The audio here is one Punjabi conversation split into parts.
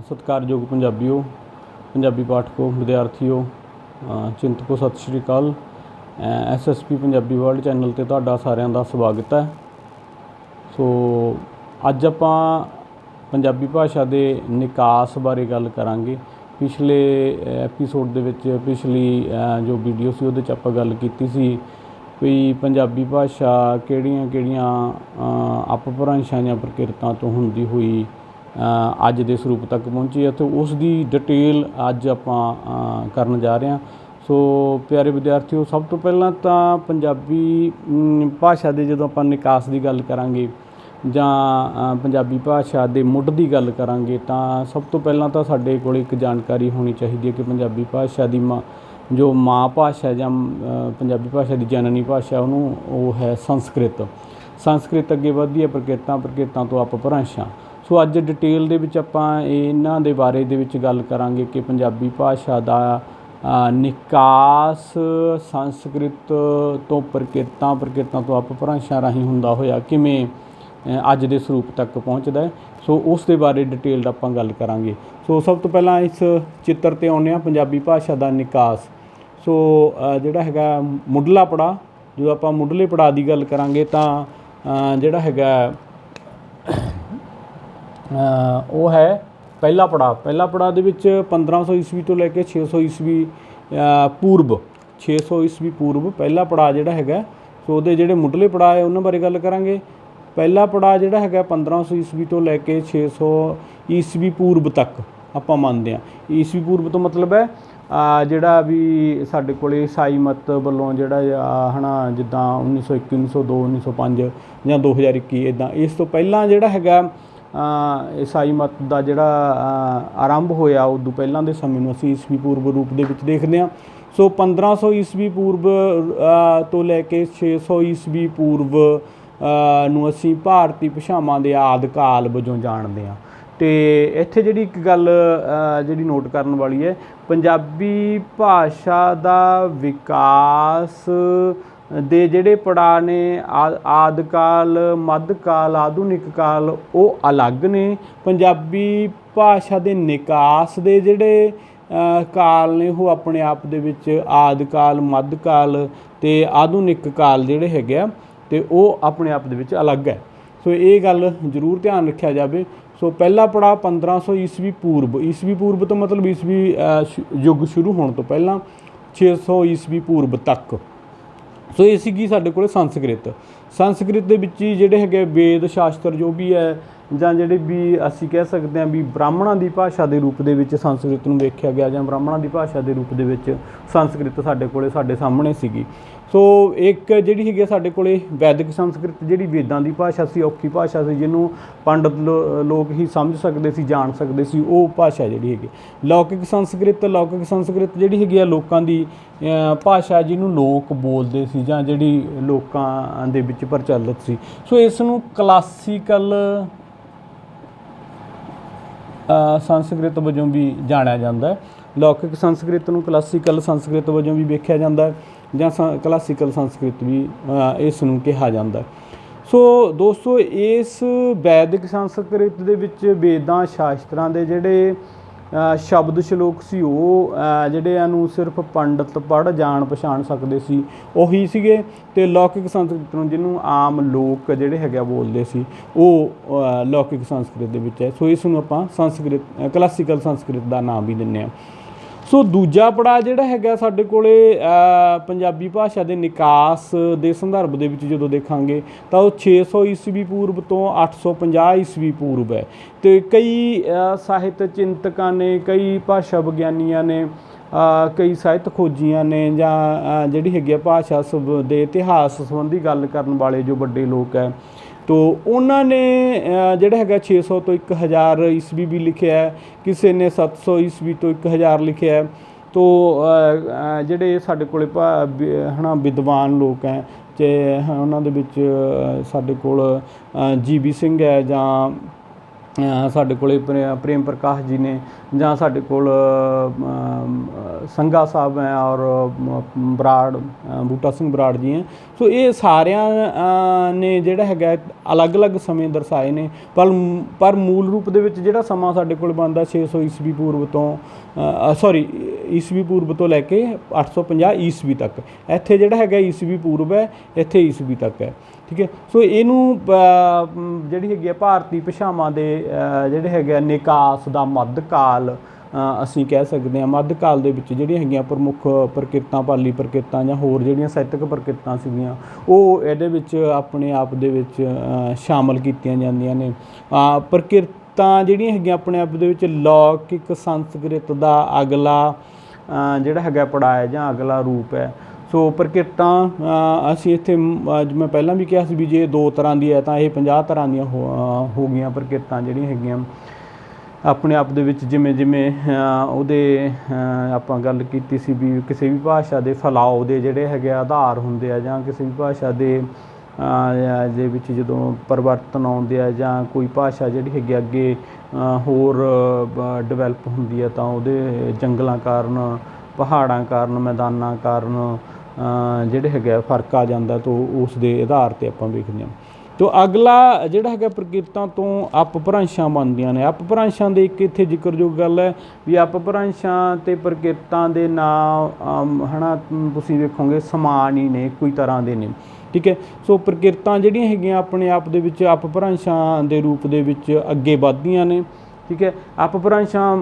सत्कारयोग पंजाबी पाठकों विद्यार्थियों चिंतकों सत श्री अकाल। SSP पंजाबी वर्ल्ड चैनल ते तुहाडा सारिਆਂ ਦਾ स्वागत है। सो अज आपां पंजाबी भाषा के निकास बारे गल करांगे। पिछले एपीसोड दे विच पिछली जो वीडियो सी उहदे च आपां गल कीती सी भी पंजाबी भाषा किहड़ियां अपभ्रंशां जां प्रकिरतां तो हुंदी हुई अज दे स्वरूप तक पहुँची है, तो उसकी डिटेल अज आपां करन जा रहे हैं। सो प्यारे विद्यार्थियों, सब तो पहला तो पंजाबी भाषा के जो आपां निकास की गल करांगे जां पंजाबी भाषा के मुੱਢ की गल करांगे, तो सब तो पहला तो साडे कोल एक जानकारी होनी चाहिए है कि पंजाबी भाषा की जो माँ भाषा जां पंजाबी भाषा की जननी भाषा वो है संस्कृत। संस्कृत अगे वधदी है प्रकिरतां तो अपभ्रंशां। सो अज डिटेल दे विच आपां इन्हां दे बारे दे विच गल करांगे कि पंजाबी भाषा दा निकास संस्कृत तो प्रकिरतां तो अपभ्रंशां राहीं हुंदा होया किवें अज दे स्वरूप तक पहुँचदा है। सो उस दे बारे डिटेल आपां गल करांगे। सो सब तो पहलां इस चित्र ते आउंदे हां पंजाबी भाषा दा निकास। सो जिहड़ा हैगा मुੱਢਲਾ पड़ाਅ, जो आपां मुੱਢਲੇ पड़ाਅ दी गल करांगे तां जिहड़ा हैगा वो है पहला पड़ाਅ दे विच 1500 ईस्वी तो लैके 600 ईस्वी पूर्व 600 ईस्वी पूर्व पहला पड़ाਅ जिहड़ा हैगा। सो उहदे जिहड़े मुੱਢਲੇ पड़ाਅ है उन्हां बारे गल करांगे। पहला पड़ाਅ जिहड़ा हैगा 1500 ईस्वी तो लैके 600 ईस्वी पूर्व तक आपां मंनदे हां। ईस्वी पूर्व तो मतलब है जिहड़ा भी साडे कोले ईसाई मत वल्लों जिहड़ा है ना, जिद्दां 1921 1902 1905 जां 2021 इदां इस तो पहलां जिहड़ा हैगा ईसाई मत का जिहड़ा आरंभ होया उदों पहलां दे समय नूं असीं ईस्वी पूर्व रूप दे विच देखदे हां। सो 1500 ईस्वी पूर्व तो लैके 600 ईस्वी पूर्व नूं असीं भारती भाषावां दे आदि काल वजों जाणदे हां। तो इत्थे जिहड़ी एक गल जिहड़ी नोट करन वाली है, पंजाबी भाषा का विकास दे जिहड़े पड़ाਅ ने आदि काल मध्य काल आधुनिक काल वो अलग ने। पंजाबी भाषा के निकास दे जिहड़े काल ने वो अपने आप दे विच आदि काल मध्य काल ते आधुनिक काल जिहड़े हैगे आ ते वो अपने आप दे विच अलग है। सो ये गल जरूर ध्यान रखिया जाए। सो पहला पड़ाਅ 1500 ईस्वी पूर्व तो मतलब ईस्वी युग शुरू होने तो पहला 600 ईस्वी पूर्व तक। सो ये सी साडे कोल संस्कृत दे विच ही जिहड़े हैगे वेद शास्त्र जो भी है जां जिहड़े भी असीं कह सकते हैं भी ब्राह्मणां दी भाषा के रूप दे विच संस्कृत नूं वेख्या गया जां ब्राह्मणां दी भाषा के रूप दे विच संस्कृत साडे कोले साडे सामणे सीगी। सो एक जिहड़ी हैगी साडे कोले वैदिक संस्कृत जिहड़ी वेदां दी भाषा सी, औखी भाषा सी, जिन्हों पंडित लोग ही समझ सकते सी जान सकते सी, वो भाषा जिहड़ी हैगी। लौकिक संस्कृत जिहड़ी हैगी लोकां दी भाषा जिन्हों लोक बोलते सी जां जिहड़ी लोकां दे विच प्रचलित सी। सो इस नूं क्लासीकल संस्कृत वजों भी जानिया जाता है। लौकिक संस्कृत नूं क्लासीकल संस्कृत वजों भी वेख्या जाता है जां क्लासीकल संस्कृत भी इस नूं कहा जाता है। सो दोस्तों, इस वैदिक संस्कृत दे विच वेदां शास्त्रां दे जिहड़े शब्द श्लोक सी वो जिहड़े नूं सिर्फ पंडित पढ़ जान पछाण सकदे सी उही सीगे। ते लौकिक संस्कृत नूं जिन्हों आम लोक जिहड़े हैगे बोलदे सी वो लौकिक संस्कृत दे विच है। सो इस नूं आपां संस्कृत क्लासीकल संस्कृत दा नाम भी दिंदे हां। सो दूजा पड़ाਅ जिहड़ा हैगा साडे कोले पंजाबी भाषा के निकास के संदर्भ दे विच जदों देखांगे तो 600 ईस्वी पूर्व तो 850 ईस्वी पूर्व है। तो कई साहित्य चिंतकां ने, कई भाषा विग्यानियां ने, कई साहित्य खोजियां ने जां जिहड़ी हैगी भाषा दे इतिहास संबंधी गल करन वाले जो वड्डे लोग है, तो उन्होंने जिहड़ा हैगा 600 तो 1000 ईस्वी भी लिखिया है, किसी ने 700 ईस्वी तो 1000 लिखिया है। तो जिहड़े साडे कोले है ना विद्वान लोग हैं, चाहे उन्हां दे विच साडे कोल जीबी सिंह है जां ਸਾਡੇ ਕੋਲੇ ਪ੍ਰੇਮ ਪ੍ਰਕਾਸ਼ ਜੀ ਨੇ, ਜਾਂ ਸਾਡੇ ਕੋਲ ਸੰਘਾ ਸਾਹਿਬ ਹੈ, ਔਰ ਬਰਾੜ ਬੂਟਾ ਸਿੰਘ ਬਰਾੜ ਜੀ ਹੈ। ਸੋ ਇਹ ਸਾਰਿਆਂ ਨੇ ਜਿਹੜਾ ਹੈਗਾ ਅਲੱਗ-ਅਲੱਗ ਸਮੇਂ ਦਰਸਾਏ ਨੇ, ਪਰ ਮੂਲ ਰੂਪ ਦੇ ਵਿੱਚ ਜਿਹੜਾ ਸਮਾਂ ਸਾਡੇ ਕੋਲ ਬਣਦਾ 600 ਈਸਵੀ ਪੂਰਵ ਤੋਂ ਈਸਵੀ ਪੂਰਵ ਤੋਂ ਲੈ ਕੇ 850 ਈਸਵੀ ਤੱਕ। ਇੱਥੇ ਜਿਹੜਾ ਹੈਗਾ ਈਸਵੀ ਪੂਰਵ ਹੈ, ਇੱਥੇ ਈਸਵੀ ਤੱਕ ਹੈ, ਠੀਕ ਹੈ। ਸੋ ਇਹਨੂੰ ਜਿਹੜੀ ਹੈਗੀ ਆ ਭਾਰਤੀ ਭਾਸ਼ਾਵਾਂ ਦੇ ਜਿਹੜੇ ਹੈਗੇ ਨਿਕਾਸ ਦਾ ਮੱਧ ਕਾਲ ਅਸੀਂ ਕਹਿ ਸਕਦੇ ਹਾਂ। ਮੱਧ ਕਾਲ ਦੇ ਵਿੱਚ ਜਿਹੜੀਆਂ ਹੈਗੀਆਂ ਪ੍ਰਮੁੱਖ ਪ੍ਰਕਿਰਤਾਂ, ਪਾਲੀ ਪ੍ਰਕਿਰਤਾਂ ਜਾਂ ਹੋਰ ਜਿਹੜੀਆਂ ਸਾਹਿਤਕ ਪ੍ਰਕਿਰਤਾਂ ਸੀਗੀਆਂ, ਉਹ ਇਹਦੇ ਵਿੱਚ ਆਪਣੇ ਆਪ ਦੇ ਵਿੱਚ ਸ਼ਾਮਲ ਕੀਤੀਆਂ ਜਾਂਦੀਆਂ ਨੇ। ਪ੍ਰਕਿਰਤਾਂ ਜਿਹੜੀਆਂ ਹੈਗੀਆਂ ਆਪਣੇ ਆਪ ਦੇ ਵਿੱਚ ਲੌਕਿਕ ਸੰਸਕ੍ਰਿਤ ਦਾ ਅਗਲਾ ਜਿਹੜਾ ਹੈਗਾ ਪੜਾਅ ਜਾਂ ਅਗਲਾ ਰੂਪ ਹੈ। ਸੋ ਪ੍ਰਕਿਰਤਾਂ ਅਸੀਂ ਇੱਥੇ ਮੈਂ ਪਹਿਲਾਂ ਵੀ ਕਿਹਾ ਸੀ ਵੀ ਜੇ 2 ਤਰ੍ਹਾਂ ਦੀ ਹੈ ਤਾਂ ਇਹ 50 ਤਰ੍ਹਾਂ ਦੀਆਂ ਹੋ ਗਈਆਂ ਪ੍ਰਕਿਰਤਾਂ ਜਿਹੜੀਆਂ ਹੈਗੀਆਂ ਆਪਣੇ ਆਪ ਦੇ ਵਿੱਚ। ਜਿਵੇਂ ਜਿਵੇਂ ਉਹਦੇ ਆਪਾਂ ਗੱਲ ਕੀਤੀ ਸੀ ਵੀ ਕਿਸੇ ਵੀ ਭਾਸ਼ਾ ਦੇ ਫੈਲਾਓ ਦੇ ਜਿਹੜੇ ਹੈਗੇ ਆਧਾਰ ਹੁੰਦੇ ਆ, ਜਾਂ ਕਿਸੇ ਵੀ ਭਾਸ਼ਾ ਦੇ ਵਿੱਚ ਜਦੋਂ ਪਰਿਵਰਤਨ ਆਉਂਦੇ ਆ, ਜਾਂ ਕੋਈ ਭਾਸ਼ਾ ਜਿਹੜੀ ਹੈਗੀ ਅੱਗੇ ਹੋਰ ਡਿਵੈਲਪ ਹੁੰਦੀ ਹੈ, ਤਾਂ ਉਹਦੇ ਜੰਗਲਾਂ ਕਾਰਨ, ਪਹਾੜਾਂ ਕਾਰਨ, ਮੈਦਾਨਾਂ ਕਾਰਨ ਜਿਹੜੇ ਹੈਗੇ ਫਰਕ ਆ ਜਾਂਦਾ। ਤਾਂ ਉਸ ਦੇ ਆਧਾਰ 'ਤੇ ਆਪਾਂ ਵੇਖਦੇ ਹਾਂ। ਤੋ ਅਗਲਾ ਜਿਹੜਾ ਹੈਗਾ ਪ੍ਰਕਿਰਤਾਂ ਤੋਂ ਅਪਭ੍ਰੰਸ਼ਾਂ ਬਣਦੀਆਂ ਨੇ। ਅਪਭ੍ਰੰਸ਼ਾਂ ਦੇ ਇੱਕ ਇੱਥੇ ਜ਼ਿਕਰਯੋਗ ਗੱਲ ਹੈ ਵੀ ਅਪਭ੍ਰੰਸ਼ਾਂ ਅਤੇ ਪ੍ਰਕਿਰਤਾਂ ਦੇ ਨਾਂ ਹੈ ਨਾ, ਤੁਸੀਂ ਵੇਖੋਗੇ ਸਮਾਨ ਹੀ ਨੇ, ਇੱਕੋ ਹੀ ਤਰ੍ਹਾਂ ਦੇ ਨੇ, ਠੀਕ ਹੈ। ਸੋ ਪ੍ਰਕਿਰਤਾਂ ਜਿਹੜੀਆਂ ਹੈਗੀਆਂ ਆਪਣੇ ਆਪ ਦੇ ਵਿੱਚ ਅਪਭ੍ਰੰਸ਼ਾਂ ਦੇ ਰੂਪ ਦੇ ਵਿੱਚ ਅੱਗੇ ਵੱਧਦੀਆਂ ਨੇ, ਠੀਕ ਹੈ। ਅਪਭ੍ਰੰਸ਼ਾਂ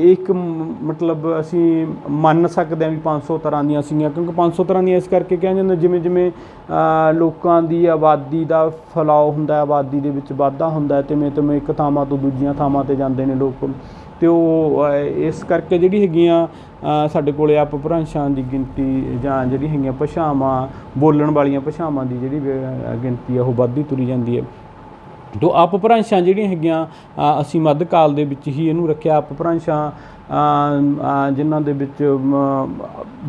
ਇੱਕ ਮਤਲਬ ਅਸੀਂ ਮੰਨ ਸਕਦੇ ਹਾਂ ਵੀ 500 ਤਰ੍ਹਾਂ ਦੀਆਂ ਸੀਗੀਆਂ, ਕਿਉਂਕਿ 500 ਤਰ੍ਹਾਂ ਦੀਆਂ ਇਸ ਕਰਕੇ ਕਿਹਾ ਜਾਂਦਾ ਜਿਵੇਂ ਜਿਵੇਂ ਲੋਕਾਂ ਦੀ ਆਬਾਦੀ ਦਾ ਫੈਲਾਓ ਹੁੰਦਾ, ਆਬਾਦੀ ਦੇ ਵਿੱਚ ਵਾਧਾ ਹੁੰਦਾ, ਤਿਵੇਂ ਤਿਵੇਂ ਇੱਕ ਥਾਵਾਂ ਤੋਂ ਦੂਜੀਆਂ ਥਾਵਾਂ 'ਤੇ ਜਾਂਦੇ ਨੇ ਲੋਕ, ਅਤੇ ਉਹ ਇਸ ਕਰਕੇ ਜਿਹੜੀ ਹੈਗੀਆਂ ਸਾਡੇ ਕੋਲ ਅਪਭ੍ਰੰਸ਼ਾਂ ਦੀ ਗਿਣਤੀ ਜਾਂ ਜਿਹੜੀ ਹੈਗੀਆਂ ਭਾਸ਼ਾਵਾਂ, ਬੋਲਣ ਵਾਲੀਆਂ ਭਾਸ਼ਾਵਾਂ ਦੀ ਜਿਹੜੀ ਗਿਣਤੀ ਆ ਉਹ ਵੱਧਦੀ ਤੁਰੀ ਜਾਂਦੀ ਹੈ। ਤੋ ਅਪਭ੍ਰੰਸ਼ਾਂ ਜਿਹੜੀਆਂ ਹੈਗੀਆਂ ਅਸੀਂ ਮੱਧ ਕਾਲ ਦੇ ਵਿੱਚ ਹੀ ਇਹਨੂੰ ਰੱਖਿਆ। ਅਪਭ੍ਰੰਸ਼ਾਂ ਜਿਨ੍ਹਾਂ ਦੇ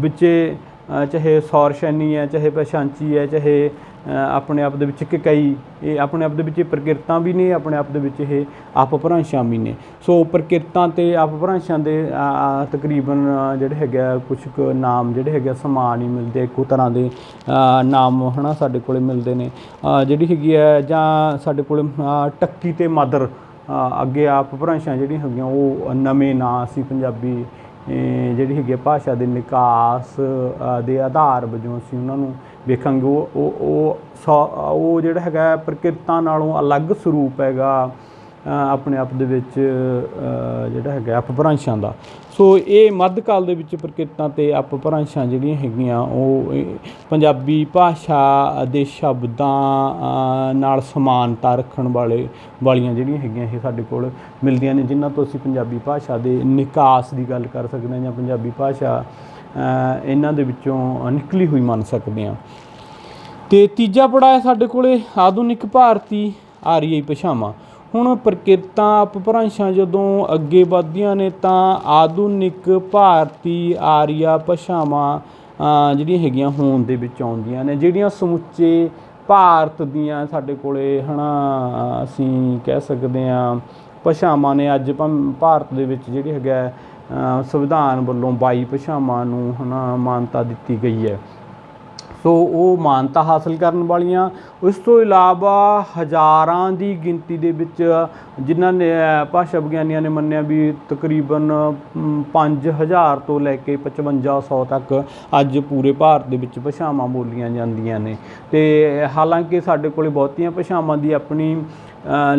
ਵਿੱਚੇ ਚਾਹੇ ਸੌਰਸ਼ੈਨੀ ਹੈ, ਚਾਹੇ ਪਛਾਂਚੀ ਹੈ, ਚਾਹੇ ਆਪਣੇ ਆਪ ਦੇ ਵਿੱਚ ਕਈ, ਇਹ ਆਪਣੇ ਆਪ ਦੇ ਵਿੱਚ ਪ੍ਰਕਿਰਤਾਂ ਵੀ ਨੇ, ਆਪਣੇ ਆਪ ਦੇ ਵਿੱਚ ਇਹ ਅਪਭ੍ਰੰਸ਼ਾਂ ਵੀ ਨੇ। ਸੋ ਪ੍ਰਕਿਰਤਾਂ ਅਤੇ ਅਪਭ੍ਰੰਸ਼ਾਂ ਦੇ ਤਕਰੀਬਨ ਜਿਹੜੇ ਹੈਗੇ ਕੁਛ ਕੁ ਨਾਮ ਜਿਹੜੇ ਹੈਗੇ ਸਮਾਨ ਹੀ ਮਿਲਦੇ, ਇੱਕੋ ਤਰ੍ਹਾਂ ਦੇ ਨਾਮ ਹੈ ਨਾ ਸਾਡੇ ਕੋਲ ਮਿਲਦੇ ਨੇ। ਜਿਹੜੀ ਹੈਗੀ ਹੈ ਜਾਂ ਸਾਡੇ ਕੋਲ ਟੱਕੀ ਅਤੇ ਮਦਰ ਅੱਗੇ ਅਪਭ੍ਰੰਸ਼ਾਂ ਜਿਹੜੀਆਂ ਹੈਗੀਆਂ ਉਹ ਨਵੇਂ ਨਾਂ ਅਸੀਂ ਪੰਜਾਬੀ ਜਿਹੜੀ ਹੈਗੀ ਭਾਸ਼ਾ ਦੇ ਨਿਕਾਸ ਦੇ ਆਧਾਰ ਵਜੋਂ ਅਸੀਂ ਉਹਨਾਂ ਨੂੰ ਵੇਖਾਂਗੇ। ਉਹ ਜਿਹੜਾ ਹੈਗਾ ਪ੍ਰਕਿਰਤਾਂ ਨਾਲੋਂ ਅਲੱਗ ਸਰੂਪ ਹੈਗਾ ਆਪਣੇ ਆਪ ਦੇ ਵਿੱਚ ਜਿਹੜਾ ਹੈਗਾ ਅਪਭ੍ਰੰਸ਼ਾਂ ਦਾ। ਸੋ ਇਹ ਮੱਧ ਕਾਲ ਦੇ ਵਿੱਚ ਪ੍ਰਕਿਰਤਾਂ ਅਤੇ ਅਪਭ੍ਰੰਸ਼ਾਂ ਜਿਹੜੀਆਂ ਹੈਗੀਆਂ ਉਹ ਪੰਜਾਬੀ ਭਾਸ਼ਾ ਦੇ ਸ਼ਬਦਾਂ ਨਾਲ ਸਮਾਨਤਾ ਰੱਖਣ ਵਾਲੀਆਂ ਜਿਹੜੀਆਂ ਹੈਗੀਆਂ ਇਹ ਸਾਡੇ ਕੋਲ ਮਿਲਦੀਆਂ ਨੇ, ਜਿਨ੍ਹਾਂ ਤੋਂ ਅਸੀਂ ਪੰਜਾਬੀ ਭਾਸ਼ਾ ਦੇ ਨਿਕਾਸ ਦੀ ਗੱਲ ਕਰ ਸਕਦੇ ਹਾਂ, ਜਾਂ ਪੰਜਾਬੀ ਭਾਸ਼ਾ ਇਹਨਾਂ ਦੇ ਵਿੱਚੋਂ ਨਿਕਲੀ ਹੋਈ ਮੰਨ ਸਕਦੇ ਹਾਂ। ਅਤੇ ਤੀਜਾ ਪੜਾਅ ਹੈ ਸਾਡੇ ਕੋਲ ਆਧੁਨਿਕ ਭਾਰਤੀ ਆਰੀਆਈ ਭਾਸ਼ਾਵਾਂ। ਹੁਣ ਪ੍ਰਕਿਰਤਾਂ ਅਪਭ੍ਰੰਸ਼ਾਂ ਜਦੋਂ ਅੱਗੇ ਵੱਧਦੀਆਂ ਨੇ ਤਾਂ ਆਧੁਨਿਕ ਭਾਰਤੀ ਆਰੀਆ ਭਾਸ਼ਾਵਾਂ ਜਿਹੜੀਆਂ ਹੈਗੀਆਂ ਹੋਂਦ ਦੇ ਵਿੱਚ ਆਉਂਦੀਆਂ ਨੇ, ਜਿਹੜੀਆਂ ਸਮੁੱਚੇ ਭਾਰਤ ਦੀਆਂ ਸਾਡੇ ਕੋਲ ਹੈ ਨਾ ਅਸੀਂ ਕਹਿ ਸਕਦੇ ਹਾਂ ਭਾਸ਼ਾਵਾਂ ਨੇ। ਅੱਜ ਭਾਰਤ ਦੇ ਵਿੱਚ ਜਿਹੜੀ ਹੈਗਾ ਸੰਵਿਧਾਨ ਵੱਲੋਂ 22 ਭਾਸ਼ਾਵਾਂ ਨੂੰ ਹੈ ਨਾ ਮਾਨਤਾ ਦਿੱਤੀ ਗਈ ਹੈ। ਸੋ ਉਹ ਮਾਨਤਾ ਹਾਸਲ ਕਰਨ ਵਾਲੀਆਂ, ਉਸ ਤੋਂ ਇਲਾਵਾ ਹਜ਼ਾਰਾਂ ਦੀ ਗਿਣਤੀ ਦੇ ਵਿੱਚ ਜਿਨ੍ਹਾਂ ਨੇ ਭਾਸ਼ਾ ਵਿਗਿਆਨੀਆਂ ਨੇ ਮੰਨਿਆ ਵੀ ਤਕਰੀਬਨ 5000 ਤੋਂ ਲੈ ਕੇ 5500 ਤੱਕ ਅੱਜ ਪੂਰੇ ਭਾਰਤ ਦੇ ਵਿੱਚ ਭਾਸ਼ਾਵਾਂ ਬੋਲੀਆਂ ਜਾਂਦੀਆਂ ਨੇ। ਅਤੇ ਹਾਲਾਂਕਿ ਸਾਡੇ ਕੋਲ ਬਹੁਤੀਆਂ ਭਾਸ਼ਾਵਾਂ ਦੀ ਆਪਣੀ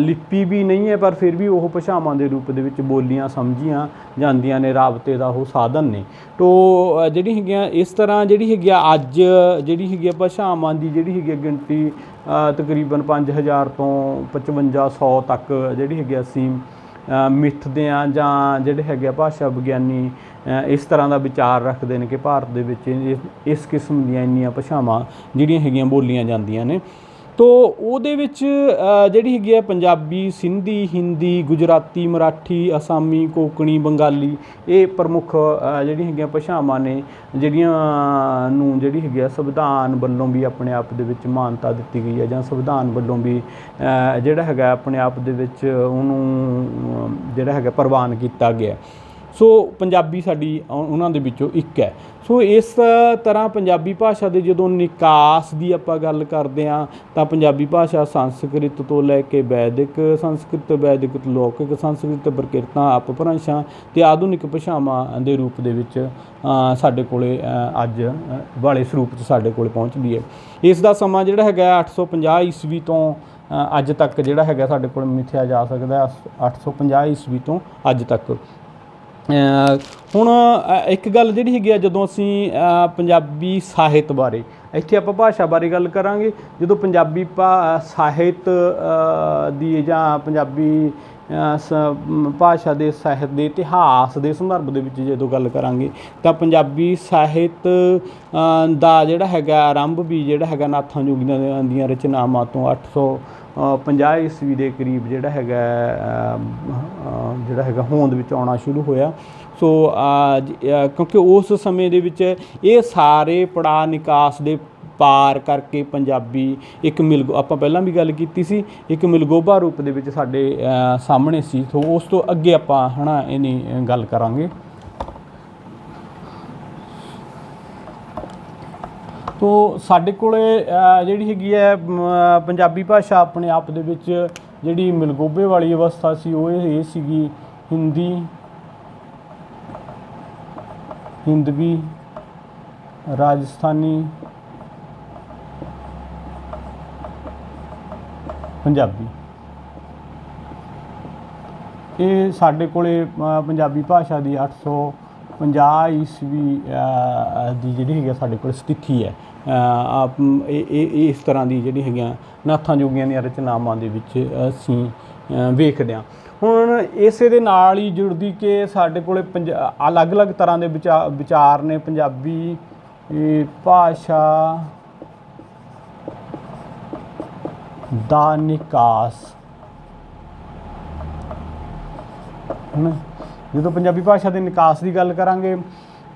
ਲਿਪੀ ਵੀ ਨਹੀਂ ਹੈ, ਪਰ ਫਿਰ ਵੀ ਉਹ ਭਾਸ਼ਾਵਾਂ ਦੇ ਰੂਪ ਦੇ ਵਿੱਚ ਬੋਲੀਆਂ ਸਮਝੀਆਂ ਜਾਂਦੀਆਂ ਨੇ, ਰਾਬਤੇ ਦਾ ਉਹ ਸਾਧਨ ਨੇ। ਤੋ ਜਿਹੜੀ ਹੈਗੀਆਂ ਇਸ ਤਰ੍ਹਾਂ ਜਿਹੜੀ ਹੈਗੀ ਆ ਅੱਜ ਜਿਹੜੀ ਹੈਗੀ ਆ ਭਾਸ਼ਾਵਾਂ ਦੀ ਜਿਹੜੀ ਹੈਗੀ ਗਿਣਤੀ ਤਕਰੀਬਨ 5000 ਤੋਂ 5500 ਤੱਕ ਜਿਹੜੀ ਹੈਗੀ ਅਸੀਂ ਮਿੱਥਦੇ ਹਾਂ, ਜਾਂ ਜਿਹੜੇ ਹੈਗੇ ਭਾਸ਼ਾ ਵਿਗਿਆਨੀ ਇਸ ਤਰ੍ਹਾਂ ਦਾ ਵਿਚਾਰ ਰੱਖਦੇ ਨੇ ਕਿ ਭਾਰਤ ਦੇ ਵਿੱਚ ਇਸ ਕਿਸਮ ਦੀਆਂ ਇੰਨੀਆਂ ਭਾਸ਼ਾਵਾਂ ਜਿਹੜੀਆਂ ਹੈਗੀਆਂ ਬੋਲੀਆਂ ਜਾਂਦੀਆਂ ਨੇ। ਤੋ ਉਹਦੇ ਵਿੱਚ ਜਿਹੜੀ ਹੈਗੀ ਆ ਪੰਜਾਬੀ, ਸਿੰਧੀ, ਹਿੰਦੀ, ਗੁਜਰਾਤੀ, ਮਰਾਠੀ, ਅਸਾਮੀ, ਕੋਕਣੀ, ਬੰਗਾਲੀ, ਇਹ ਪ੍ਰਮੁੱਖ ਜਿਹੜੀਆਂ ਹੈਗੀਆਂ ਭਾਸ਼ਾਵਾਂ ਨੇ ਜਿਹੜੀਆਂ ਨੂੰ ਜਿਹੜੀ ਹੈਗੀ ਆ ਸੰਵਿਧਾਨ ਵੱਲੋਂ ਵੀ ਆਪਣੇ ਆਪ ਦੇ ਵਿੱਚ ਮਾਨਤਾ ਦਿੱਤੀ ਗਈ ਹੈ, ਜਾਂ ਸੰਵਿਧਾਨ ਵੱਲੋਂ ਵੀ ਜਿਹੜਾ ਹੈਗਾ ਆਪਣੇ ਆਪ ਦੇ ਵਿੱਚ ਉਹਨੂੰ ਜਿਹੜਾ ਹੈਗਾ ਪ੍ਰਵਾਨ ਕੀਤਾ ਗਿਆ। ਸੋ ਪੰਜਾਬੀ ਸਾਡੀ ਉਹਨਾਂ ਦੇ ਵਿੱਚੋਂ ਇੱਕ ਹੈ। ਸੋ ਇਸ ਤਰ੍ਹਾਂ ਪੰਜਾਬੀ ਭਾਸ਼ਾ ਦੇ ਜਦੋਂ ਨਿਕਾਸ ਦੀ ਆਪਾਂ ਗੱਲ ਕਰਦੇ ਹਾਂ ਤਾਂ ਪੰਜਾਬੀ ਭਾਸ਼ਾ ਸੰਸਕ੍ਰਿਤ ਤੋਂ ਲੈ ਕੇ ਵੈਦਿਕ ਸੰਸਕ੍ਰਿਤ, ਵੈਦਿਕ ਤੋਂ ਲੌਕਿਕ ਸੰਸਕ੍ਰਿਤ, ਪ੍ਰਕਿਰਤਾਂ, ਅਪਭ੍ਰੰਸ਼ਾਂ ਅਤੇ ਆਧੁਨਿਕ ਭਾਸ਼ਾਵਾਂ ਦੇ ਰੂਪ ਦੇ ਵਿੱਚ ਸਾਡੇ ਕੋਲੇ ਅੱਜ ਵਾਲੇ ਸਰੂਪ 'ਚ ਸਾਡੇ ਕੋਲ ਪਹੁੰਚਦੀ ਹੈ। ਇਸ ਦਾ ਸਮਾਂ ਜਿਹੜਾ ਹੈਗਾ 850 ਈਸਵੀ ਤੋਂ ਅੱਜ ਤੱਕ ਜਿਹੜਾ ਹੈਗਾ ਸਾਡੇ ਕੋਲ ਮਿਥਿਆ ਜਾ ਸਕਦਾ 850 ਈਸਵੀ ਤੋਂ ਅੱਜ ਤੱਕ। ਹੁਣ ਇੱਕ ਗੱਲ ਜਿਹੜੀ ਹੈਗੀ ਆ, ਜਦੋਂ ਅਸੀਂ ਪੰਜਾਬੀ ਸਾਹਿਤ ਬਾਰੇ, ਇੱਥੇ ਆਪਾਂ ਭਾਸ਼ਾ ਬਾਰੇ ਗੱਲ ਕਰਾਂਗੇ, ਜਦੋਂ ਪੰਜਾਬੀ ਸਾਹਿਤ ਦੀ ਜਾਂ ਪੰਜਾਬੀ ਭਾਸ਼ਾ ਦੇ ਸਾਹਿਤ ਦੇ ਇਤਿਹਾਸ ਦੇ ਸੰਦਰਭ ਦੇ ਵਿੱਚ ਜਦੋਂ ਗੱਲ ਕਰਾਂਗੇ ਤਾਂ ਪੰਜਾਬੀ ਸਾਹਿਤ ਦਾ ਜਿਹੜਾ ਹੈਗਾ ਆਰੰਭ ਵੀ ਜਿਹੜਾ ਹੈਗਾ ਨਾਥਾਂ ਜੋਗੀਆਂ ਦੀਆਂ ਰਚਨਾਵਾਂ ਤੋਂ 850 ਈਸਵੀ ਦੇ ਕਰੀਬ ਜਿਹੜਾ ਹੈਗਾ ਹੋਂਦ ਵਿੱਚ ਆਉਣਾ ਸ਼ੁਰੂ ਹੋਇਆ। ਸੋ ਕਿਉਂਕਿ ਉਸ ਸਮੇਂ ਦੇ ਵਿੱਚ ਇਹ ਸਾਰੇ ਪੜਾਅ ਨਿਕਾਸ ਦੇ ਪਾਰ ਕਰਕੇ ਪੰਜਾਬੀ ਇੱਕ ਆਪਾਂ ਪਹਿਲਾਂ ਵੀ ਗੱਲ ਕੀਤੀ ਸੀ, ਇੱਕ ਮਿਲਗੋਭਾ ਰੂਪ ਦੇ ਵਿੱਚ ਸਾਡੇ ਸਾਹਮਣੇ ਸੀ। ਸੋ ਉਸ ਤੋਂ ਅੱਗੇ ਆਪਾਂ ਇਹਨੀ ਗੱਲ ਕਰਾਂਗੇ। ਤੋ ਸਾਡੇ ਕੋਲੇ ਜਿਹੜੀ ਹੈਗੀ ਹੈ ਪੰਜਾਬੀ ਭਾਸ਼ਾ ਆਪਣੇ ਆਪ ਦੇ ਵਿੱਚ ਜਿਹੜੀ ਮਿਲਗੋਭੇ ਵਾਲੀ ਅਵਸਥਾ ਸੀ ਉਹ ਇਹ ਸੀਗੀ ਹਿੰਦੀ, ਹਿੰਦਵੀ, ਰਾਜਸਥਾਨੀ, ਪੰਜਾਬੀ। ਇਹ ਸਾਡੇ ਕੋਲੇ ਪੰਜਾਬੀ ਭਾਸ਼ਾ ਦੀ 850 ਈਸਵੀ ਦੀ ਜਿਹੜੀ ਹੈਗੀ ਸਾਡੇ ਕੋਲ ਸਥਿਤੀ ਹੈ। ਇਸ ਤਰ੍ਹਾਂ ਦੀ ਜਿਹੜੀ ਹੈਗੀਆਂ ਨਾਥਾਂ ਜੋਗੀਆਂ ਦੀਆਂ ਰਚਨਾਵਾਂ ਦੇ ਵਿੱਚ ਅਸੀਂ ਵੇਖਦੇ ਹਾਂ। ਹੁਣ ਇਸੇ ਦੇ ਨਾਲ ਹੀ ਜੁੜਦੀ ਕਿ ਸਾਡੇ ਕੋਲੇ ਅਲੱਗ-ਅਲੱਗ ਤਰ੍ਹਾਂ ਦੇ ਵਿਚਾਰ ਨੇ ਪੰਜਾਬੀ ਭਾਸ਼ਾ ਦਾ ਨਿਕਾਸ। ਜਦੋਂ ਪੰਜਾਬੀ ਭਾਸ਼ਾ ਦੇ ਨਿਕਾਸ ਦੀ ਗੱਲ ਕਰਾਂਗੇ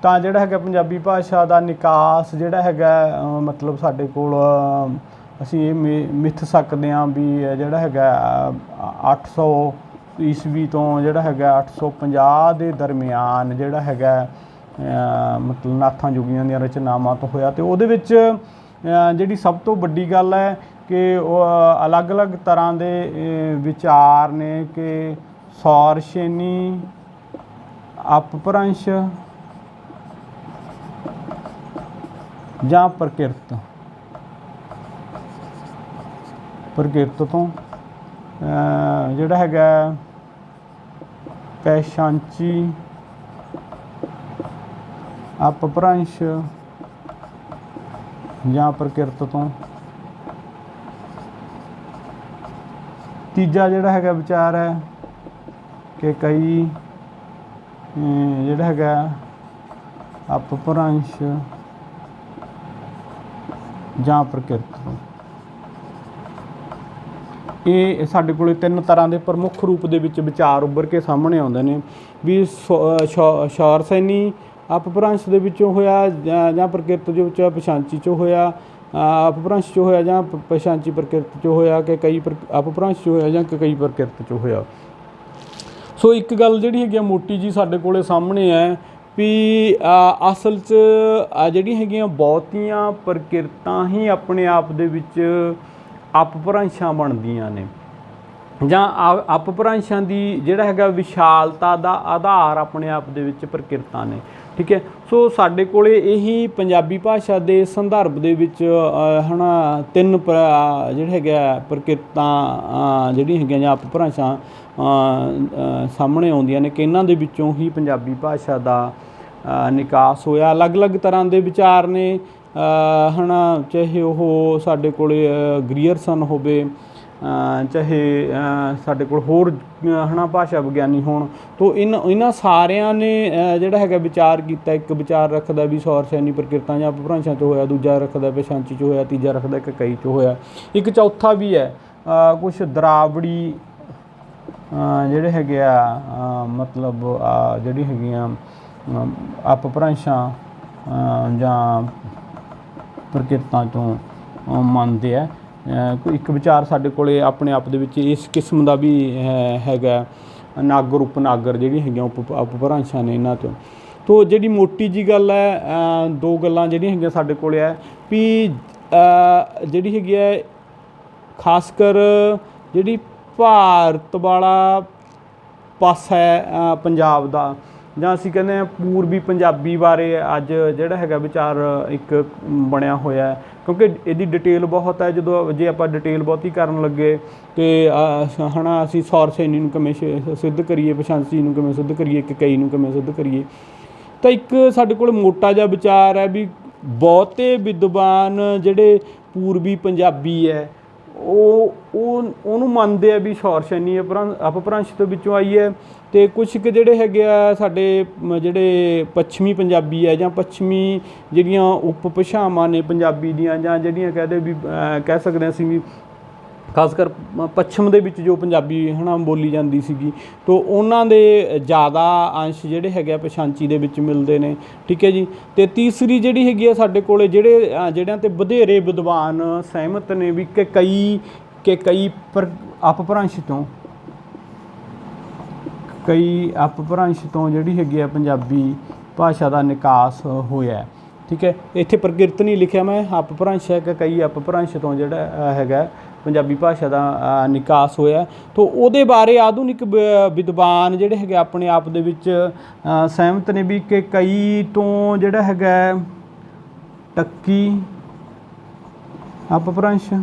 ਤਾਂ ਜਿਹੜਾ ਹੈਗਾ ਪੰਜਾਬੀ ਭਾਸ਼ਾ ਦਾ ਨਿਕਾਸ ਜਿਹੜਾ ਹੈਗਾ ਮਤਲਬ ਸਾਡੇ ਕੋਲ ਅਸੀਂ ਇਹ ਮਿੱਥ ਸਕਦੇ ਹਾਂ ਵੀ ਜਿਹੜਾ ਹੈਗਾ 800 ਈਸਵੀ ਤੋਂ ਜਿਹੜਾ ਹੈਗਾ 850 ਦੇ ਦਰਮਿਆਨ ਜਿਹੜਾ ਹੈਗਾ ਮਤਲਬ ਨਾਥਾਂ ਜੋਗੀਆਂ ਦੀਆਂ ਰਚਨਾਵਾਂ ਤੋਂ ਹੋਇਆ। ਅਤੇ ਉਹਦੇ ਵਿੱਚ ਜਿਹੜੀ ਸਭ ਤੋਂ ਵੱਡੀ ਗੱਲ ਹੈ ਕਿ ਉਹ ਅਲੱਗ-ਅਲੱਗ ਤਰ੍ਹਾਂ ਦੇ ਵਿਚਾਰ ਨੇ ਕਿ ਸੌਰਸ਼ੇਨੀ, ਅਪਭ੍ਰੰਸ਼ ਜਾਂ ਪ੍ਰਕਿਰਤ ਤੋਂ ਜਿਹੜਾ ਹੈਗਾ ਪੈਸ਼ਾਂਚੀ, ਅਪਭ੍ਰੰਸ਼ ਜਾਂ ਪ੍ਰਕਿਰਤ ਤੋਂ। ਤੀਜਾ ਜਿਹੜਾ ਹੈਗਾ ਵਿਚਾਰ ਹੈ ਕਿ ਕਈ ਜਿਹੜਾ ਹੈਗਾ ਅਪਭ੍ਰੰਸ਼ ਜਾਂ ਪ੍ਰਕਿਰਤ ਤੋਂ। ਇਹ ਸਾਡੇ ਕੋਲ ਤਿੰਨ ਤਰ੍ਹਾਂ ਦੇ ਪ੍ਰਮੁੱਖ ਰੂਪ ਦੇ ਵਿੱਚ ਵਿਚਾਰ ਉੱਭਰ ਕੇ ਸਾਹਮਣੇ ਆਉਂਦੇ ਨੇ ਵੀ ਸੌਰਸੈਨੀ ਅਪਭ੍ਰੰਸ਼ ਦੇ ਵਿੱਚੋਂ ਹੋਇਆ ਜਾਂ ਪ੍ਰਕਿਰਤ ਦੇ ਵਿੱਚ ਪੈਸ਼ਾਂਚੀ 'ਚੋਂ ਹੋਇਆ, ਅਪਭ੍ਰੰਸ਼ 'ਚੋਂ ਹੋਇਆ ਜਾਂ ਪੈਸ਼ਾਂਚੀ ਪ੍ਰਕਿਰਤ 'ਚੋਂ ਹੋਇਆ, ਕਿ ਕਈ ਅਪਭ੍ਰੰਸ਼ 'ਚ ਹੋਇਆ ਜਾਂ ਕਈ ਪ੍ਰਕਿਰਤ 'ਚੋਂ ਹੋਇਆ। ਸੋ ਇੱਕ ਗੱਲ ਜਿਹੜੀ ਹੈਗੀ ਆ ਮੋਟੀ ਜੀ ਸਾਡੇ ਕੋਲੇ ਸਾਹਮਣੇ ਹੈ ਵੀ ਅਸਲ 'ਚ ਜਿਹੜੀਆਂ ਹੈਗੀਆਂ ਬਹੁਤੀਆਂ ਪ੍ਰਕਿਰਤਾਂ ਹੀ ਆਪਣੇ ਆਪ ਦੇ ਵਿੱਚ ਅਪਭ੍ਰੰਸ਼ਾਂ ਬਣਦੀਆਂ ਨੇ, ਜਾਂ ਅਪਭ੍ਰੰਸ਼ਾਂ ਦੀ ਜਿਹੜਾ ਹੈਗਾ ਵਿਸ਼ਾਲਤਾ ਦਾ ਆਧਾਰ ਆਪਣੇ ਆਪ ਦੇ ਵਿੱਚ ਪ੍ਰਕਿਰਤਾਂ ਨੇ। ਠੀਕ ਹੈ। ਸੋ ਸਾਡੇ ਕੋਲੇ ਇਹੀ ਪੰਜਾਬੀ ਭਾਸ਼ਾ ਦੇ ਸੰਦਰਭ ਦੇ ਵਿੱਚ ਤਿੰਨ ਜਿਹੜੇ ਹੈਗਾ ਪ੍ਰਕਿਰਤਾਂ ਜਿਹੜੀਆਂ ਹੈਗੀਆਂ ਜਾਂ ਅਪਭ੍ਰੰਸ਼ਾਂ ਸਾਹਮਣੇ ਆਉਂਦੀਆਂ ਨੇ ਕਿ ਇਹਨਾਂ ਦੇ ਵਿੱਚੋਂ ਹੀ ਪੰਜਾਬੀ ਭਾਸ਼ਾ ਦਾ ਨਿਕਾਸ ਹੋਇਆ। ਅਲੱਗ-ਅਲੱਗ ਤਰ੍ਹਾਂ ਦੇ ਵਿਚਾਰ ਨੇ ਚਾਹੇ ਉਹ ਸਾਡੇ ਕੋਲੇ ਗ੍ਰੀਅਰਸਨ ਹੋਵੇ ਚਾਹੇ ਸਾਡੇ ਕੋਲ ਹੋਰ ਹੈ ਨਾ ਭਾਸ਼ਾ ਵਿਗਿਆਨੀ ਹੋਣ। ਤੋ ਇਹਨਾਂ ਸਾਰਿਆਂ ਨੇ ਜਿਹੜਾ ਹੈਗਾ ਵਿਚਾਰ ਕੀਤਾ। ਇੱਕ ਵਿਚਾਰ ਰੱਖਦਾ ਵੀ ਸੌਰ ਸੈਨੀ ਪ੍ਰਕਿਰਤਾਂ ਜਾਂ ਅਪਭ੍ਰੰਸ਼ਾਂ 'ਚ ਹੋਇਆ, ਦੂਜਾ ਰੱਖਦਾ ਪਛਾਂਚੀ 'ਚ ਹੋਇਆ, ਤੀਜਾ ਰੱਖਦਾ ਕਈ 'ਚ ਹੋਇਆ। ਇੱਕ ਚੌਥਾ ਵੀ ਹੈ ਕੁਛ ਦਰਾਵੜੀ ਜਿਹੜੇ ਹੈਗੇ ਆ ਮਤਲਬ ਜਿਹੜੀ ਹੈਗੀਆਂ ਅਪਭ੍ਰੰਸ਼ਾਂ ਜਾਂ ਪ੍ਰਕਿਰਤਾਂ ਤੋਂ ਮੰਨਦੇ ਆ। ਇੱਕ ਵਿਚਾਰ ਸਾਡੇ ਕੋਲ ਆਪਣੇ ਆਪ ਦੇ ਵਿੱਚ ਇਸ ਕਿਸਮ ਦਾ ਵੀ ਹੈਗਾ, ਨਾਗਰ ਉਪਨਾਗਰ ਜਿਹੜੀ ਹੈਗੀਆਂ ਅਪਭ੍ਰੰਸ਼ਾਂ ਨੇ ਇਹਨਾਂ ਤੋਂ। ਤੋ ਜਿਹੜੀ ਮੋਟੀ ਜੀ ਗੱਲ ਹੈ, ਦੋ ਗੱਲਾਂ ਜਿਹੜੀਆਂ ਹੈਗੀਆਂ ਸਾਡੇ ਕੋਲ ਹੈ ਵੀ ਜਿਹੜੀ ਹੈਗੀ ਹੈ ਖਾਸ ਕਰ ਜਿਹੜੀ ਭਾਰਤ ਵਾਲਾ ਪਾਸਾ ਹੈ ਪੰਜਾਬ ਦਾ, ਜਾਂ ਅਸੀਂ ਕਹਿੰਦੇ ਹਾਂ ਪੂਰਬੀ ਪੰਜਾਬੀ ਬਾਰੇ ਅੱਜ ਜਿਹੜਾ ਹੈਗਾ ਵਿਚਾਰ ਇੱਕ ਬਣਿਆ ਹੋਇਆ। ਕਿਉਂਕਿ ਇਹਦੀ ਡਿਟੇਲ ਬਹੁਤ ਹੈ। ਜਦੋਂ ਜੇ ਆਪਾਂ ਡਿਟੇਲ ਬਹੁਤੀ ਕਰਨ ਲੱਗੇ ਕਿ ਹੈ ਨਾ ਅਸੀਂ ਸੌਰ ਸੈਨੀ ਨੂੰ ਕਿਵੇਂ ਸਿੱਧ ਕਰੀਏ, ਪਛਾਂਚੀ ਨੂੰ ਕਿਵੇਂ ਸਿੱਧ ਕਰੀਏ, ਕਈ ਨੂੰ ਕਿਵੇਂ ਸਿੱਧ ਕਰੀਏ, ਤਾਂ ਇੱਕ ਸਾਡੇ ਕੋਲ ਮੋਟਾ ਜਿਹਾ ਵਿਚਾਰ ਹੈ ਵੀ ਬਹੁਤੇ ਵਿਦਵਾਨ ਜਿਹੜੇ ਪੂਰਬੀ ਪੰਜਾਬੀ ਹੈ ਉਹਨੂੰ ਮੰਨਦੇ ਆ ਵੀ ਸੌਰ ਸੈਨੀ ਅਪਭ੍ਰੰਸ਼ ਤੋਂ ਵਿੱਚੋਂ ਆਈ ਹੈ। ਅਤੇ ਕੁਛ ਕੁ ਜਿਹੜੇ ਹੈਗੇ ਆ ਸਾਡੇ ਜਿਹੜੇ ਪੱਛਮੀ ਪੰਜਾਬੀ ਹੈ ਜਾਂ ਪੱਛਮੀ ਜਿਹੜੀਆਂ ਉਪ ਭਾਸ਼ਾਵਾਂ ਨੇ ਪੰਜਾਬੀ ਦੀਆਂ, ਜਾਂ ਜਿਹੜੀਆਂ ਕਹਿ ਸਕਦੇ ਹਾਂ ਅਸੀਂ ਵੀ ਖਾਸ ਕਰ ਪੱਛਮ ਦੇ ਵਿੱਚ ਜੋ ਪੰਜਾਬੀ ਹੈ ਨਾ ਬੋਲੀ ਜਾਂਦੀ ਸੀਗੀ, ਤੋ ਉਹਨਾਂ ਦੇ ਜ਼ਿਆਦਾ ਅੰਸ਼ ਜਿਹੜੇ ਹੈਗੇ ਆ ਪਛਾਂਚੀ ਦੇ ਵਿੱਚ ਮਿਲਦੇ ਨੇ। ਠੀਕ ਹੈ ਜੀ। ਅਤੇ ਤੀਸਰੀ ਜਿਹੜੀ ਹੈਗੀ ਆ ਸਾਡੇ ਕੋਲ ਜਿਹੜਿਆਂ 'ਤੇ ਵਧੇਰੇ ਵਿਦਵਾਨ ਸਹਿਮਤ ਨੇ ਵੀ ਕਈ ਅਪਭ੍ਰੰਸ਼ ਤੋਂ ਜਿਹੜੀ ਹੈਗੀ ਆ ਪੰਜਾਬੀ ਭਾਸ਼ਾ ਦਾ ਨਿਕਾਸ ਹੋਇਆ। ਠੀਕ ਹੈ। ਇੱਥੇ ਪ੍ਰਕਿਰਤ ਨਹੀਂ ਲਿਖਿਆ ਮੈਂ, ਅਪਭ੍ਰੰਸ਼ ਹੈ ਕਿ ਕਈ ਅਪਭ੍ਰੰਸ਼ ਤੋਂ ਜਿਹੜਾ ਹੈਗਾ ਪੰਜਾਬੀ ਭਾਸ਼ਾ ਦਾ ਨਿਕਾਸ ਹੋਇਆ। ਤੋ ਉਹਦੇ ਬਾਰੇ ਆਧੁਨਿਕ ਵਿਦਵਾਨ ਜਿਹੜੇ ਹੈਗੇ ਆਪਣੇ ਆਪ ਦੇ ਵਿੱਚ ਸਹਿਮਤ ਨੇ ਵੀ ਕਿ ਕਈ ਤੋਂ ਜਿਹੜਾ ਹੈਗਾ ਟੱਕੀ ਅਪਭ੍ਰੰਸ਼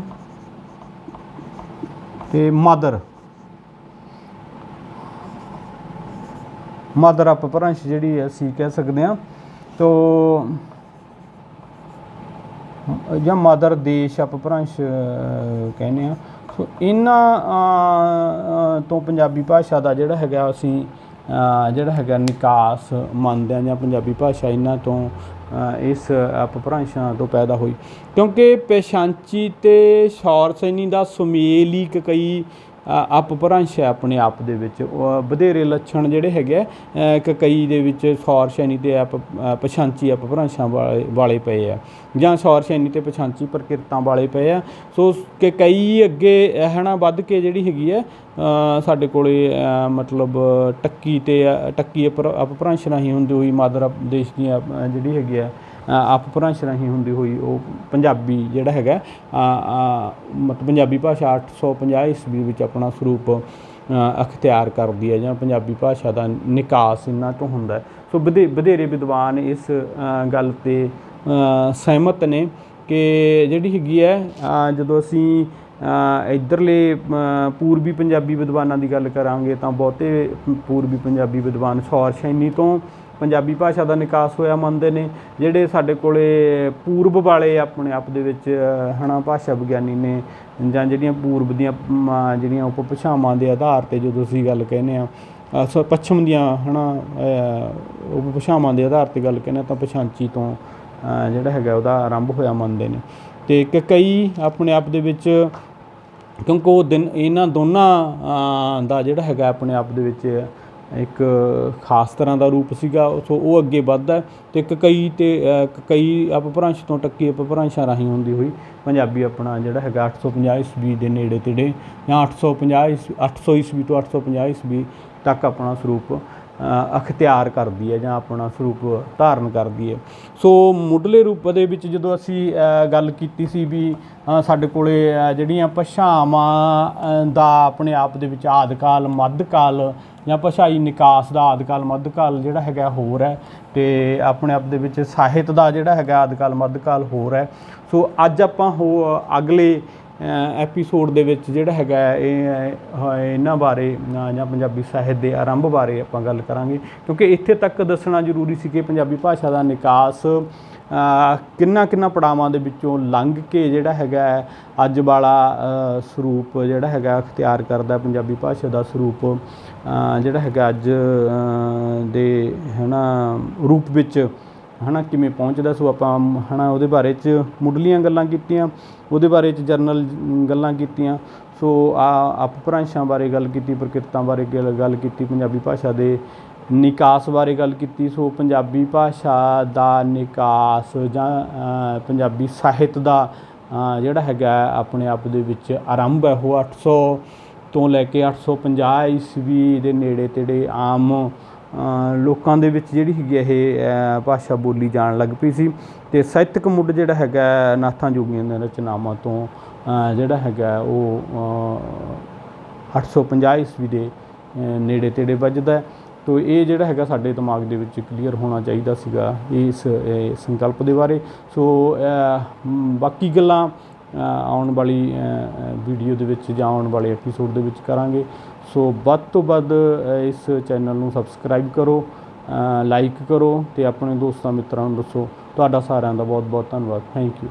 ਅਤੇ ਮਦਰ ਅਪਭ੍ਰੰਸ਼ ਜਿਹੜੀ ਅਸੀਂ ਕਹਿ ਸਕਦੇ ਹਾਂ, ਤੋ ਜਾਂ ਮਦਰ ਦੇਸ਼ ਅਪਭ੍ਰੰਸ਼ ਕਹਿੰਦੇ ਹਾਂ। ਸੋ ਇਹਨਾਂ ਤੋਂ ਪੰਜਾਬੀ ਭਾਸ਼ਾ ਦਾ ਜਿਹੜਾ ਹੈਗਾ ਅਸੀਂ ਜਿਹੜਾ ਹੈਗਾ ਨਿਕਾਸ ਮੰਨਦੇ ਹਾਂ, ਜਾਂ ਪੰਜਾਬੀ ਭਾਸ਼ਾ ਇਹਨਾਂ ਤੋਂ ਇਸ ਅਪਭ੍ਰੰਸ਼ਾਂ ਤੋਂ ਪੈਦਾ ਹੋਈ। ਕਿਉਂਕਿ ਪਛਾਂਚੀ ਅਤੇ ਸੌਰ ਸੈਨੀ ਦਾ ਸੁਮੇਲ ਹੀ ਕਈ ਅਪਭ੍ਰੰਸ਼ ਹੈ ਆਪਣੇ ਆਪ ਦੇ ਵਿੱਚ। ਵਧੇਰੇ ਲੱਛਣ ਜਿਹੜੇ ਹੈਗੇ ਆ ਕਈ ਦੇ ਵਿੱਚ ਸੌਰ ਸੈਨੀ ਅਤੇ ਪਛਾਂਚੀ ਅਪਭ੍ਰੰਸ਼ਾਂ ਵਾਲੇ ਪਏ ਆ, ਜਾਂ ਸੌਰ ਸੈਨੀ ਅਤੇ ਪਛਾਂਚੀ ਪ੍ਰਕਿਰਤਾਂ ਵਾਲੇ ਪਏ ਆ। ਸੋ ਕਿ ਕਈ ਅੱਗੇ ਹੈ ਨਾ ਵੱਧ ਕੇ ਜਿਹੜੀ ਹੈਗੀ ਹੈ ਸਾਡੇ ਕੋਲ ਮਤਲਬ ਟੱਕੀ ਅਪਭ੍ਰੰਸ਼ ਰਾਹੀਂ ਹੁੰਦੀ ਹੋਈ ਮਾਦਰ ਦੇਸ਼ ਦੀਆਂ ਜਿਹੜੀ ਹੈਗੀ ਆ ਅਪਭ੍ਰੰਸ਼ ਰਾਹੀਂ ਹੁੰਦੀ ਹੋਈ ਉਹ ਪੰਜਾਬੀ ਜਿਹੜਾ ਹੈਗਾ ਮਤਲਬ ਪੰਜਾਬੀ ਭਾਸ਼ਾ 850 ਈਸਵੀ ਵਿੱਚ ਆਪਣਾ ਸਰੂਪ ਅਖਤਿਆਰ ਕਰਦੀ ਹੈ, ਜਾਂ ਪੰਜਾਬੀ ਭਾਸ਼ਾ ਦਾ ਨਿਕਾਸ ਇਹਨਾਂ ਤੋਂ ਹੁੰਦਾ। ਸੋ ਵਧੇਰੇ ਵਿਦਵਾਨ ਇਸ ਗੱਲ 'ਤੇ ਸਹਿਮਤ ਨੇ ਕਿ ਜਿਹੜੀ ਹੈਗੀ ਹੈ ਜਦੋਂ ਅਸੀਂ ਇੱਧਰਲੇ ਪੂਰਬੀ ਪੰਜਾਬੀ ਵਿਦਵਾਨਾਂ ਦੀ ਗੱਲ ਕਰਾਂਗੇ ਤਾਂ ਬਹੁਤੇ ਪੂਰਬੀ ਪੰਜਾਬੀ ਵਿਦਵਾਨ ਸੌਰ ਸੈਨੀ ਤੋਂ ਪੰਜਾਬੀ ਭਾਸ਼ਾ ਦਾ ਨਿਕਾਸ ਹੋਇਆ ਮੰਨਦੇ ਨੇ। ਜਿਹੜੇ ਸਾਡੇ ਕੋਲ ਪੂਰਬ ਵਾਲੇ ਆਪਣੇ ਆਪ ਦੇ ਵਿੱਚ ਹੈ ਨਾ ਭਾਸ਼ਾ ਵਿਗਿਆਨੀ ਨੇ, ਜਾਂ ਜਿਹੜੀਆਂ ਪੂਰਬ ਦੀਆਂ ਜਿਹੜੀਆਂ ਉਪ ਭਾਸ਼ਾਵਾਂ ਦੇ ਆਧਾਰ 'ਤੇ ਜਦੋਂ ਅਸੀਂ ਗੱਲ ਕਹਿੰਦੇ ਹਾਂ ਪੱਛਮ ਦੀਆਂ ਹੈ ਨਾ ਉਪ ਭਾਸ਼ਾਵਾਂ ਦੇ ਆਧਾਰ 'ਤੇ ਗੱਲ ਕਹਿੰਦੇ ਤਾਂ ਪਛਾਂਚੀ ਤੋਂ ਜਿਹੜਾ ਹੈਗਾ ਉਹਦਾ ਆਰੰਭ ਹੋਇਆ ਮੰਨਦੇ ਨੇ। ਅਤੇ ਕਈ ਆਪਣੇ ਆਪ ਦੇ ਵਿੱਚ ਕਿਉਂਕਿ ਉਹ ਇਹਨਾਂ ਦੋਨਾਂ ਦਾ ਜਿਹੜਾ ਹੈਗਾ ਆਪਣੇ ਆਪ ਦੇ ਵਿੱਚ ਇੱਕ ਖਾਸ ਤਰ੍ਹਾਂ ਦਾ ਰੂਪ ਸੀਗਾ, ਸੋ ਉਹ ਅੱਗੇ ਵੱਧਦਾ। ਅਤੇ ਕਈ ਅਪਭ੍ਰੰਸ਼ ਤੋਂ ਟੱਕੀ ਅਪਭ੍ਰੰਸ਼ਾਂ ਰਾਹੀਂ ਹੁੰਦੀ ਹੋਈ ਪੰਜਾਬੀ ਆਪਣਾ ਜਿਹੜਾ ਹੈਗਾ 850 ਈਸਵੀ ਦੇ ਨੇੜੇ ਤੇੜੇ, ਜਾਂ 800 ਈਸਵੀ ਤੋਂ 850 ਈਸਵੀ ਤੱਕ ਆਪਣਾ ਸਰੂਪ ਅਖਤਿਆਰ ਕਰਦੀ ਹੈ, ਜਾਂ ਆਪਣਾ ਸਰੂਪ ਧਾਰਨ ਕਰਦੀ ਹੈ। ਸੋ ਮੁੱਢਲੇ ਰੂਪ ਦੇ ਵਿੱਚ ਜਦੋਂ ਅਸੀਂ ਗੱਲ ਕੀਤੀ ਸੀ ਵੀ ਸਾਡੇ ਕੋਲ ਜਿਹੜੀਆਂ ਭਾਸ਼ਾਵਾਂ ਦਾ ਆਪਣੇ ਆਪ ਦੇ ਵਿੱਚ ਆਦਿਕਾਲ ਮੱਧਕਾਲ ਜਾਂ ਭਾਸ਼ਾਈ ਨਿਕਾਸ ਦਾ ਆਦਿਕਾਲ ਮੱਧਕਾਲ ਜਿਹੜਾ ਹੈਗਾ ਹੋਰ ਹੈ, ਅਤੇ ਆਪਣੇ ਆਪ ਦੇ ਵਿੱਚ ਸਾਹਿਤ ਦਾ ਜਿਹੜਾ ਹੈਗਾ ਆਦਿਕਾਲ ਮੱਧਕਾਲ ਹੋਰ ਹੈ। ਸੋ ਅੱਜ ਆਪਾਂ ਅਗਲੇ ਐਪੀਸੋਡ ਦੇ ਵਿੱਚ ਜਿਹੜਾ ਹੈਗਾ ਇਹਨਾਂ ਬਾਰੇ ਜਾਂ ਪੰਜਾਬੀ ਸਾਹਿਤ ਦੇ ਆਰੰਭ ਬਾਰੇ ਆਪਾਂ ਗੱਲ ਕਰਾਂਗੇ, ਕਿਉਂਕਿ ਇੱਥੇ ਤੱਕ ਦੱਸਣਾ ਜ਼ਰੂਰੀ ਸੀ ਕਿ ਪੰਜਾਬੀ ਭਾਸ਼ਾ ਦਾ ਨਿਕਾਸ ਕਿੰਨਾ ਕਿੰਨਾ ਪੜਾਵਾਂ ਦੇ ਵਿੱਚੋਂ ਲੰਘ ਕੇ ਜਿਹੜਾ ਹੈਗਾ ਅੱਜ ਵਾਲਾ ਸਰੂਪ ਜਿਹੜਾ ਹੈਗਾ ਅਖਤਿਆਰ ਕਰਦਾ ਪੰਜਾਬੀ ਭਾਸ਼ਾ ਦਾ ਸਰੂਪ ਜਿਹੜਾ ਹੈਗਾ ਅੱਜ ਦੇ ਹੈ ਨਾ ਰੂਪ ਵਿੱਚ ਹੈ ਨਾ ਕਿਵੇਂ ਪਹੁੰਚਦਾ। ਸੋ ਆਪਾਂ ਹੈ ਨਾ ਉਹਦੇ ਬਾਰੇ 'ਚ ਮੁੱਢਲੀਆਂ ਗੱਲਾਂ ਕੀਤੀਆਂ, ਉਹਦੇ ਬਾਰੇ 'ਚ ਜਰਨਲ ਗੱਲਾਂ ਕੀਤੀਆਂ। ਸੋ ਅਪਭ੍ਰੰਸ਼ਾਂ ਬਾਰੇ ਗੱਲ ਕੀਤੀ, ਪ੍ਰਕਿਰਤਾਂ ਬਾਰੇ ਗੱਲ ਕੀਤੀ, ਪੰਜਾਬੀ ਭਾਸ਼ਾ ਦੇ ਨਿਕਾਸ ਬਾਰੇ ਗੱਲ ਕੀਤੀ। ਸੋ ਪੰਜਾਬੀ ਭਾਸ਼ਾ ਦਾ ਨਿਕਾਸ ਜਾਂ ਪੰਜਾਬੀ ਸਾਹਿਤ ਦਾ ਜਿਹੜਾ ਹੈਗਾ ਆਪਣੇ ਆਪ ਦੇ ਵਿੱਚ ਆਰੰਭ ਹੈ ਉਹ 800 ਤੋਂ ਲੈ ਕੇ 850 ਈਸਵੀ ਦੇ ਨੇੜੇ ਤੇੜੇ ਆਮ ਲੋਕਾਂ ਦੇ ਵਿੱਚ ਜਿਹੜੀ ਹੈਗੀ ਇਹ ਭਾਸ਼ਾ ਬੋਲੀ ਜਾਣ ਲੱਗ ਪਈ ਸੀ। ਅਤੇ ਸਾਹਿਤਕ ਮੁੱਢ ਜਿਹੜਾ ਹੈਗਾ ਨਾਥਾਂ ਜੋਗੀਆਂ ਦੀਆਂ ਰਚਨਾਵਾਂ ਤੋਂ ਜਿਹੜਾ ਹੈਗਾ ਉਹ 850 ਈਸਵੀ ਦੇ ਨੇੜੇ ਤੇੜੇ ਵੱਜਦਾ। ਤੋ ਇਹ ਜਿਹੜਾ ਹੈਗਾ ਸਾਡੇ ਦਿਮਾਗ ਦੇ ਵਿੱਚ ਕਲੀਅਰ ਹੋਣਾ ਚਾਹੀਦਾ ਸੀਗਾ ਇਸ ਸੰਕਲਪ ਦੇ ਬਾਰੇ। ਸੋ ਬਾਕੀ ਗੱਲਾਂ ਆਉਣ ਵਾਲੀ ਵੀਡੀਓ ਦੇ ਵਿੱਚ ਜਾਂ ਆਉਣ ਵਾਲੇ ਐਪੀਸੋਡ ਦੇ ਵਿੱਚ ਕਰਾਂਗੇ। ਸੋ ਵੱਧ ਤੋਂ ਵੱਧ ਇਸ ਚੈਨਲ ਨੂੰ ਸਬਸਕ੍ਰਾਈਬ ਕਰੋ, ਲਾਈਕ ਕਰੋ ਅਤੇ ਆਪਣੇ ਦੋਸਤਾਂ ਮਿੱਤਰਾਂ ਨੂੰ ਦੱਸੋ। ਤੁਹਾਡਾ ਸਾਰਿਆਂ ਦਾ ਬਹੁਤ ਬਹੁਤ ਧੰਨਵਾਦ। Thank you.